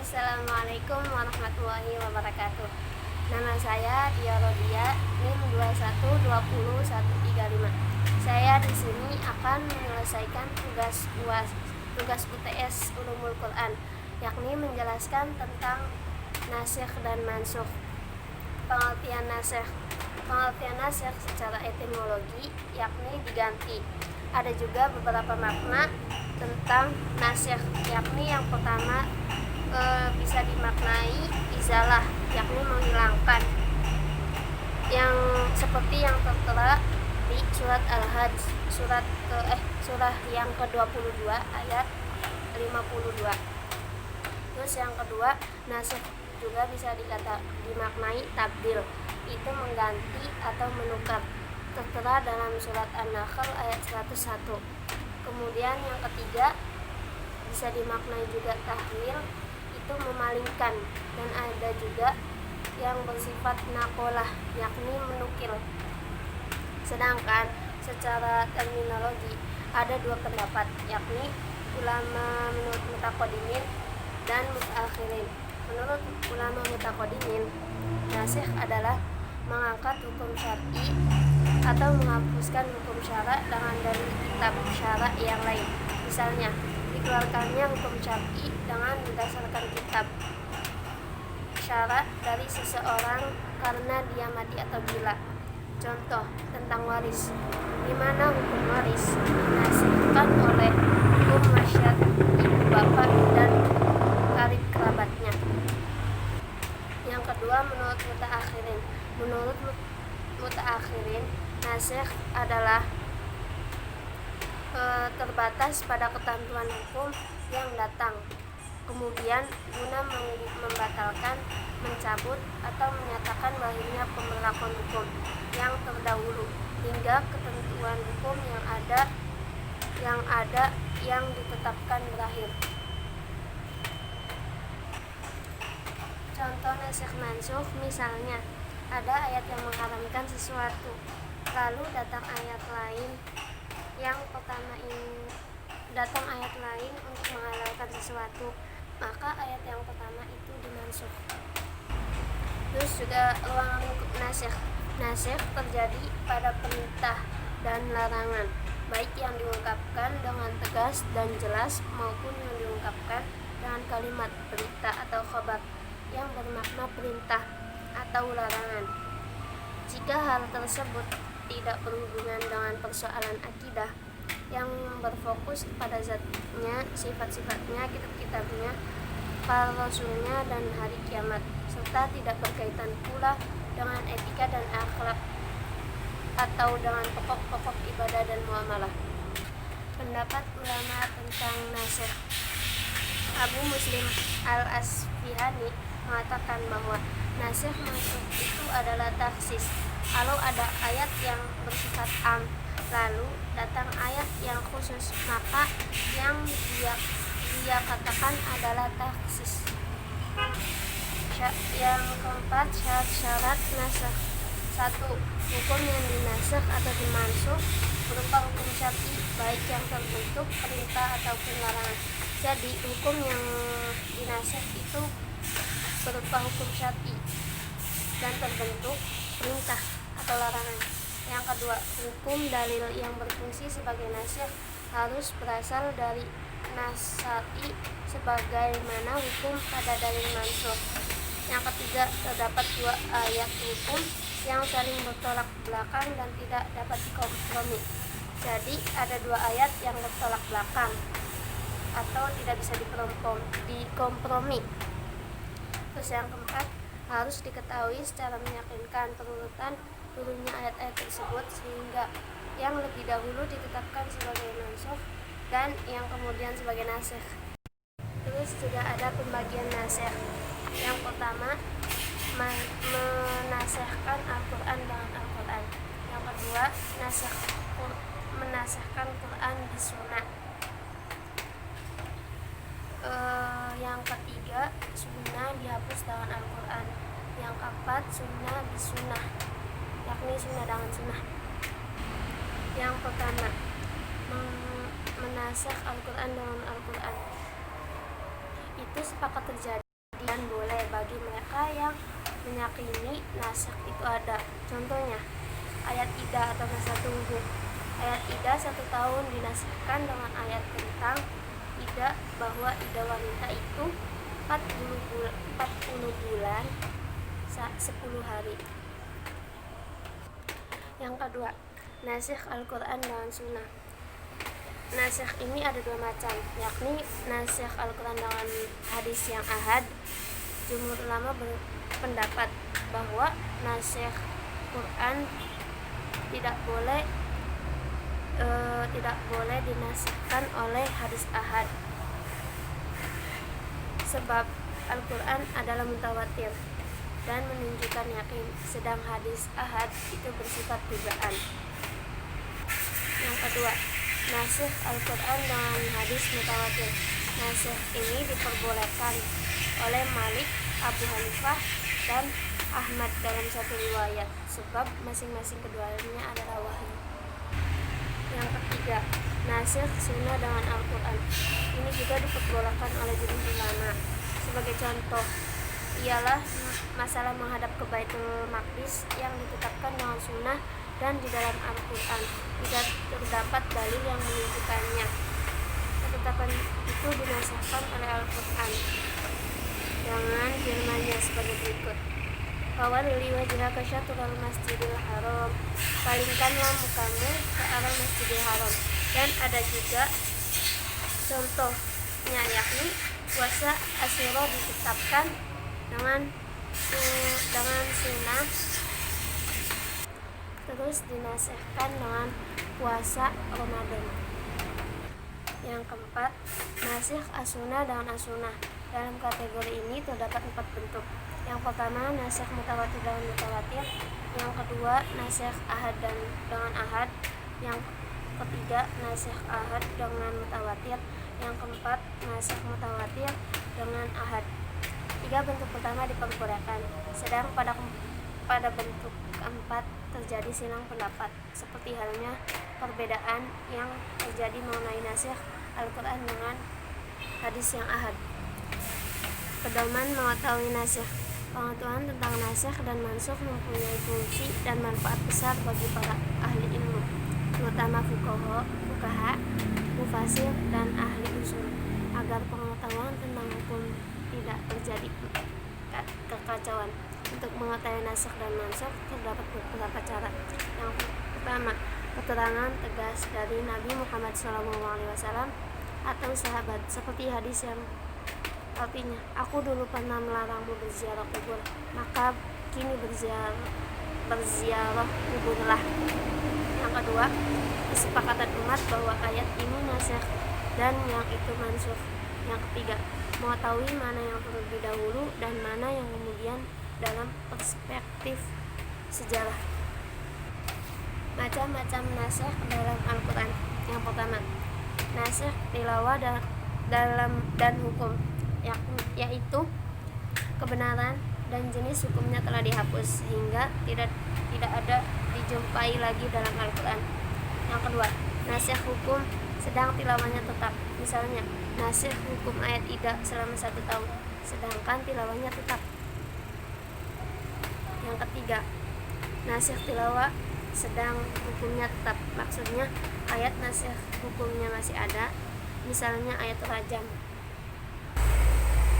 Assalamualaikum warahmatullahi wabarakatuh. Nama saya Tia Rodia, NIM 2120135. Saya di sini akan menyelesaikan tugas UTS Ulumul Quran, yakni menjelaskan tentang nasikh dan mansukh. Pengertian nasikh secara etimologi yakni diganti. Ada juga beberapa makna tentang nasikh, yakni yang pertama bisa dimaknai izalah, yakni menghilangkan, yang seperti yang tertera di surat Al-Hajj surah yang ke-22 ayat 52. Terus yang kedua, nasikh juga bisa dimaknai tabdil, itu mengganti atau menukar, tertera dalam surat An-Nahl ayat 101. Kemudian yang ketiga bisa dimaknai juga tahwil, itu memalingkan, dan ada juga yang bersifat naqolah, yakni menukil. Sedangkan secara terminologi ada dua pendapat, yakni ulama menurut mutaqaddimin dan mutaakhirin. Menurut ulama mutaqaddimin, nasikh adalah mengangkat hukum syar'i atau menghapuskan hukum syara' dengan dari kitab syara' yang lain. Misalnya, dikeluarkannya hukum syar'i dengan berdasarkan kitab syara' dari seseorang karena dia mati atau gila. Contoh tentang waris, di mana hukum waris dinasihkan oleh hukum wasiat ibu bapak dan karib kerabatnya. Yang kedua, menurut mutaakhirin, nasikh adalah terbatas pada ketentuan hukum yang datang, kemudian guna membatalkan, mencabut, atau menyatakan berakhirnya pemberlakuan hukum yang terdahulu hingga ketentuan hukum yang ditetapkan berakhir. Contoh nasikh mansukh, misalnya ada ayat yang mengharamkan sesuatu, lalu datang ayat lain untuk menghalalkan sesuatu, maka ayat yang pertama itu dimansukh. Terus juga ruang lingkup nasikh terjadi pada perintah dan larangan, baik yang diungkapkan dengan tegas dan jelas maupun yang diungkapkan dengan kalimat berita atau khabar yang bermakna perintah atau larangan. Jika hal tersebut tidak berhubungan dengan persoalan akidah yang berfokus pada zatnya, sifat-sifatnya, kitab-kitabnya, para rasulnya, dan hari kiamat, serta tidak berkaitan pula dengan etika dan akhlak atau dengan pokok-pokok ibadah dan muamalah. Pendapat ulama tentang nasikh. Abu Muslim Al-Asfihani mengatakan bahwa nasikh mansukh itu adalah taksis. Kalau ada ayat yang bersifat am, lalu datang ayat yang khusus, maka yang dia katakan adalah taksis. Yang keempat, syarat nasikh. 1. Hukum yang dinasikh atau dimansukh berupa hukum syar'i, baik yang terbentuk perintah ataupun larangan. Jadi hukum yang dinasikh itu berupa hukum syar'i dan terbentuk perintah atau larangan. Yang kedua, hukum dalil yang berfungsi sebagai nasikh harus berasal dari nas syar'i sebagaimana hukum pada dalil mansukh. Yang ketiga, terdapat dua ayat hukum yang saling bertolak belakang dan tidak dapat dikompromi. Jadi ada dua ayat yang bertolak belakang atau tidak bisa dikompromi. Terus yang keempat, harus diketahui secara meyakinkan perurutan turunnya ayat-ayat tersebut, sehingga yang lebih dahulu ditetapkan sebagai mansukh dan yang kemudian sebagai nasikh. Terus juga ada pembagian nasikh. Yang pertama, menasikhkan Al-Quran dengan Al-Quran. Yang kedua, menasikhkan Quran di sunnah. Yang ketiga, sunnah dihapus dengan Al-Quran. Yang keempat, sunnah di sunnah, yakni sunnah dengan sunnah. Yang pertama, menasikh Al-Quran dengan Al-Quran itu sepakat terjadi dan boleh bagi mereka yang meyakini nasikh itu ada. Contohnya, ayat iddah atau masa tunggu. Ayat iddah 1 tahun dinasikhkan dengan ayat tentang iddah bahwa iddah wanita itu 40 bulan 10 hari. Yang kedua, nasikh Al-Quran dengan Sunnah. Nasikh ini ada 2 macam, yakni nasikh Al-Quran dengan hadis yang ahad. Jumhur ulama berpendapat bahwa nasikh Quran tidak boleh dinasikhkan oleh hadis ahad, sebab Al-Quran adalah mutawatir dan menunjukkan yakin, sedang hadis ahad itu bersifat dugaan. Yang kedua, nasikh Al-Quran dengan hadis mutawatir. Nasikh ini diperbolehkan oleh Malik, Abu Hanifah, dan Ahmad dalam satu riwayat, sebab masing-masing keduanya adalah wahyu. Yang ketiga, nasikh sunnah dengan Al-Quran. Ini juga diperbolehkan oleh jumhur ulama. Sebagai contoh ialah masalah menghadap ke Baitul Maqdis yang ditetapkan dengan sunnah dan di dalam Al-Quran tidak terdapat dalil yang menunjukkannya. Ketetapan itu dinasihkan oleh Al-Quran dengan firman-Nya sebagai berikut: Fawalli wajhaka syatrul masjidil haram, palingkanlah mukamu ke arah Masjidil Haram. Dan ada juga contohnya, yakni puasa Asyura ditetapkan dengan sunnah, terus dinasihkan dengan puasa Ramadan. Yang keempat, nasikh as-sunnah dengan as-sunnah. Dalam kategori ini terdapat 4 bentuk. Yang pertama, nasikh mutawatir dengan mutawatir. Yang kedua, nasikh ahad dengan ahad. Yang ketiga, nasikh ahad dengan mutawatir. Yang keempat, nasikh mutawatir dengan ahad. 3 bentuk pertama diperbolehkan, sedang pada bentuk keempat terjadi silang pendapat, seperti halnya perbedaan yang terjadi mengenai nasikh Al-Quran dengan hadis yang ahad. Pedoman mengetahui nasikh. Pengetahuan tentang nasikh dan mansukh mempunyai fungsi dan manfaat besar bagi para ahli ilmu, terutama fuqaha, mufasir, dan ahli usul, agar pengetahuan tentang hukum tidak terjadi kekacauan. Untuk mengetahui nasikh dan mansukh terdapat beberapa cara. Yang pertama, keterangan tegas dari Nabi Muhammad SAW atau sahabat, seperti hadis yang artinya, aku dulu pernah melarangmu berziarah kubur, maka kini berziarah kuburlah. Yang kedua, kesepakatan umat bahwa ayat ini nasikh dan yang itu mansukh. Yang ketiga, mengetahui mana yang terlebih dahulu dan mana yang kemudian dalam perspektif sejarah. Macam-macam nasikh dalam Al-Quran. Yang pertama, nasikh tilawah dan hukum, yaitu kebenaran dan jenis hukumnya telah dihapus sehingga tidak ada dijumpai lagi dalam Al-Quran. Yang kedua, nasikh hukum sedang tilawahnya tetap. Misalnya, nasikh hukum ayat iddah selama 1 tahun, sedangkan tilawahnya tetap. Yang ketiga, nasikh tilawah sedang hukumnya tetap. Maksudnya, ayat nasikh hukumnya masih ada, misalnya ayat rajam.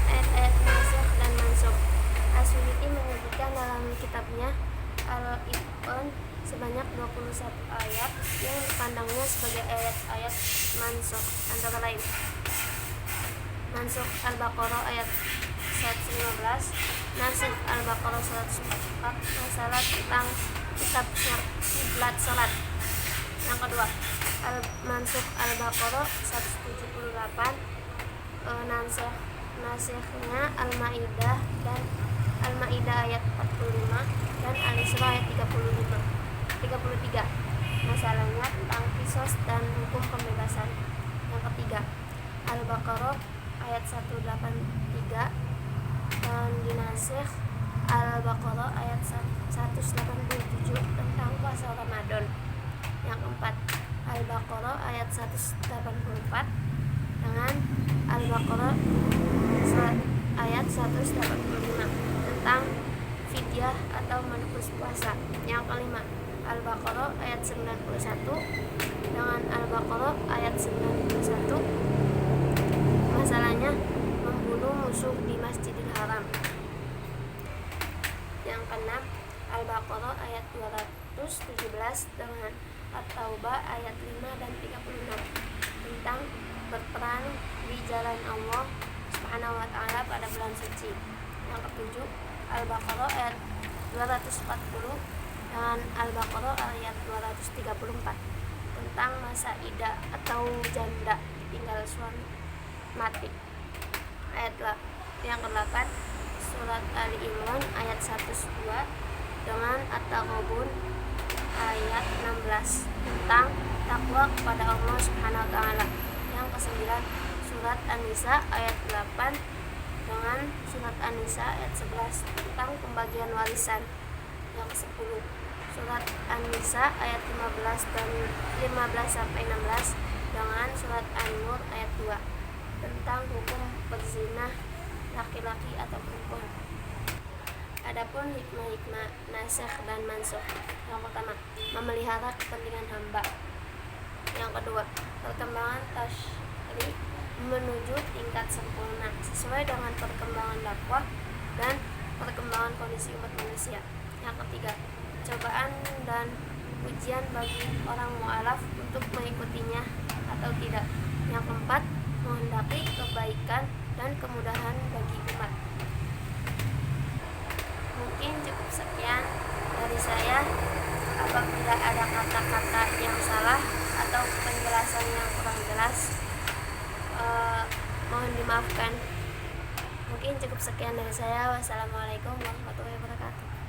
Ayat-ayat nasikh dan mansukh. As-Suyuti menyebutkan dalam kitabnya Al-Ibn sebanyak 21 ayat yang dipandangnya sebagai ayat-ayat mansukh, antara lain mansukh Al-Baqarah ayat 115, nasikh Al-Baqarah 104, masalah tentang kitab kiblat salat. Yang kedua, mansukh Al-Baqarah 178, nasikhnya Al-Maidah dan Al-Maidah ayat 45 dan Al-Isra ayat 33. Masalahnya tentang kisos dan hukum pembebasan. Yang ketiga, Al-Baqarah ayat 183 dan dinasikh Al-Baqarah ayat 187 tentang puasa Ramadan. Yang keempat, Al-Baqarah ayat 184 dengan Al-Baqarah ayat 185 285 tentang fidyah atau menebus puasa. Yang kelima, Al-Baqarah ayat 91 dengan Al-Baqarah ayat 91. Masalahnya membunuh musuh di Masjidil Haram. Yang keenam, Al-Baqarah ayat 217 dengan At-Taubah ayat 5 dan 36 tentang berperang di jalan Allah Subhanahu wa taala pada bulan suci. Yang ketujuh, Al-Baqarah ayat 240 dengan Al-Baqarah ayat 234 tentang masa iddah atau janda ditinggal suami mati. Yang ke-8, surat Ali Imran ayat 102 dengan At-Taghabun ayat 16 tentang takwa kepada Allah Subhanahu wa taala. Yang ke-9, surat An-Nisa ayat 8 dengan surat An-Nisa ayat 11 tentang pembagian warisan. Yang ke-10, surat An-Nisa ayat 15 dan 15 sampai 16 dengan surat An-Nur ayat 2 tentang hukum berzina laki-laki atau perempuan. Adapun hikmah-hikmah nasikh dan mansukh. Yang pertama, memelihara kepentingan hamba. Yang kedua, perkembangan tasyri menuju tingkat sempurna sesuai dengan perkembangan dakwah dan perkembangan kondisi umat manusia. Yang ketiga, cobaan dan ujian bagi orang mu'alaf untuk mengikutinya atau tidak. Yang keempat, menghendaki kebaikan dan kemudahan bagi umat. Mungkin cukup sekian dari saya. Apabila ada kata-kata yang salah atau penjelasan yang kurang jelas, mohon dimaafkan. Mungkin cukup sekian dari saya. Wassalamualaikum warahmatullahi wabarakatuh.